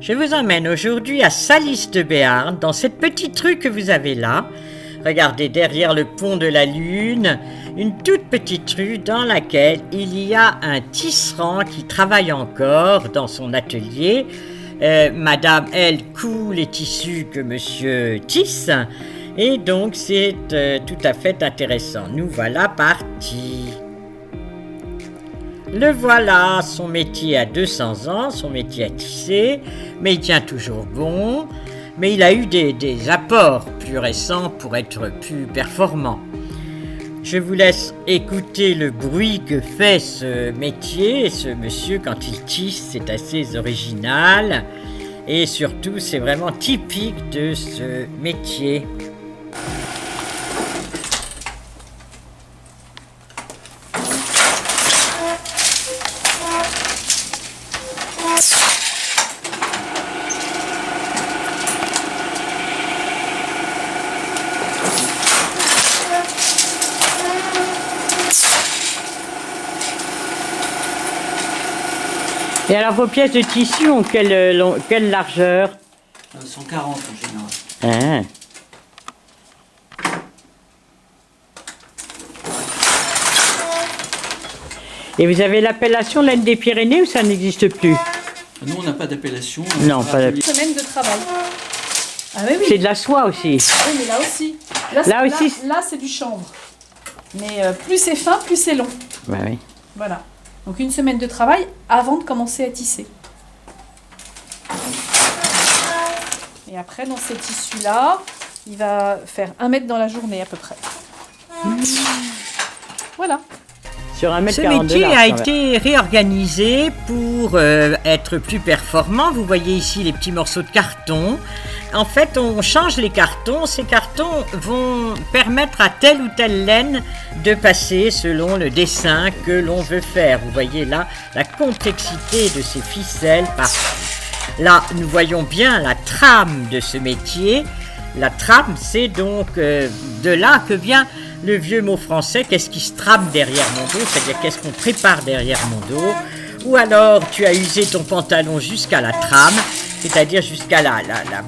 Je vous emmène aujourd'hui à Salis de Béarn, dans cette petite rue que vous avez là. Regardez derrière le pont de la Lune, une toute petite rue dans laquelle il y a un tisserand qui travaille encore dans son atelier. Madame, elle, coud les tissus que monsieur tisse, et donc c'est tout à fait intéressant. Nous voilà partis. Le voilà, son métier a 200 ans, son métier à tisser, mais il tient toujours bon. Mais il a eu des apports plus récents pour être plus performant. Je vous laisse écouter le bruit que fait ce métier et ce monsieur quand il tisse, c'est assez original. Et surtout, c'est vraiment typique de ce métier. Et alors vos pièces de tissu ont quelle largeur? 140 en général. Et vous avez l'appellation laine des Pyrénées ou ça n'existe plus? Nous on n'a pas d'appellation. Non, pas d'appellation. Semaine de travail. Ah oui, oui. C'est de la soie aussi. Oui, mais là aussi. Là, c'est du chanvre. Mais plus c'est fin, plus c'est long. Bah oui. Voilà. Donc une semaine de travail avant de commencer à tisser. Et après, dans ces tissus-là, il va faire 1 mètre dans la journée à peu près. Voilà. Sur 1 mètre 42 large. Ce métier a été réorganisé pour être plus performant. Vous voyez ici les petits morceaux de carton. En fait, on change les cartons. Ces cartons vont permettre à telle ou telle laine de passer selon le dessin que l'on veut faire. Vous voyez là la complexité de ces ficelles. Là, nous voyons bien la trame de ce métier. La trame, c'est donc de là que vient le vieux mot français, qu'est-ce qui se trame derrière mon dos, c'est-à-dire qu'est-ce qu'on prépare derrière mon dos. Ou alors, tu as usé ton pantalon jusqu'à la trame, c'est-à-dire jusqu'à la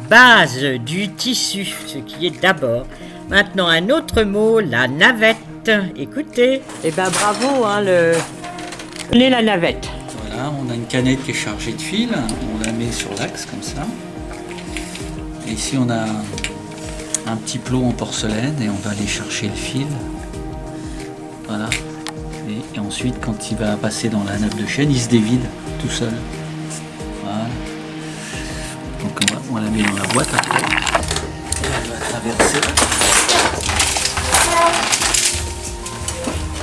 base du tissu, ce qui est d'abord. Maintenant, un autre mot, la navette. Écoutez. Eh ben bravo, Prenez la navette. Voilà, on a une canette qui est chargée de fil, on la met sur l'axe comme ça. Et ici on a un petit plot en porcelaine et on va aller chercher le fil. Voilà. Et ensuite, quand il va passer dans la nappe de chaîne, il se dévide tout seul. Voilà. Donc on la met dans la boîte après. Et elle va traverser.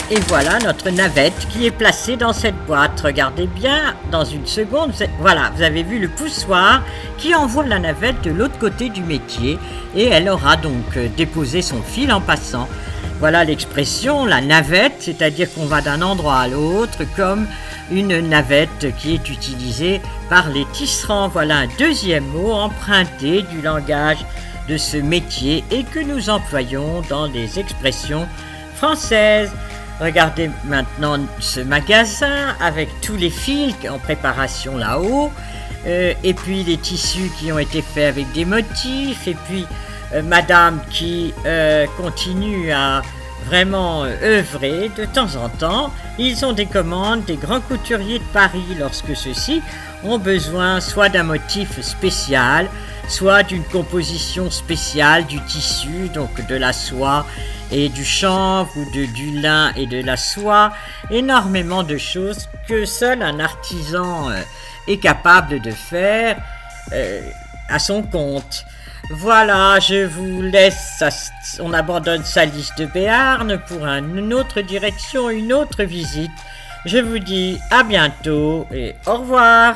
Et voilà notre navette qui est placée dans cette boîte. Regardez bien, dans une seconde, voilà, vous avez vu le poussoir qui envoie la navette de l'autre côté du métier et elle aura donc déposé son fil en passant. Voilà l'expression, la navette, c'est-à-dire qu'on va d'un endroit à l'autre comme une navette qui est utilisée par les tisserands. Voilà un deuxième mot emprunté du langage de ce métier et que nous employons dans les expressions françaises. Regardez maintenant ce magasin avec tous les fils en préparation là-haut, et puis les tissus qui ont été faits avec des motifs, et puis madame qui continue à vraiment œuvrer de temps en temps. Ils ont des commandes des grands couturiers de Paris lorsque ceux-ci ont besoin soit d'un motif spécial, soit d'une composition spéciale du tissu, donc de la soie et du chanvre ou du lin et de la soie, énormément de choses que seul un artisan est capable de faire à son compte. Voilà, je vous laisse, on abandonne Salis de Béarn pour une autre direction, une autre visite. Je vous dis à bientôt et au revoir.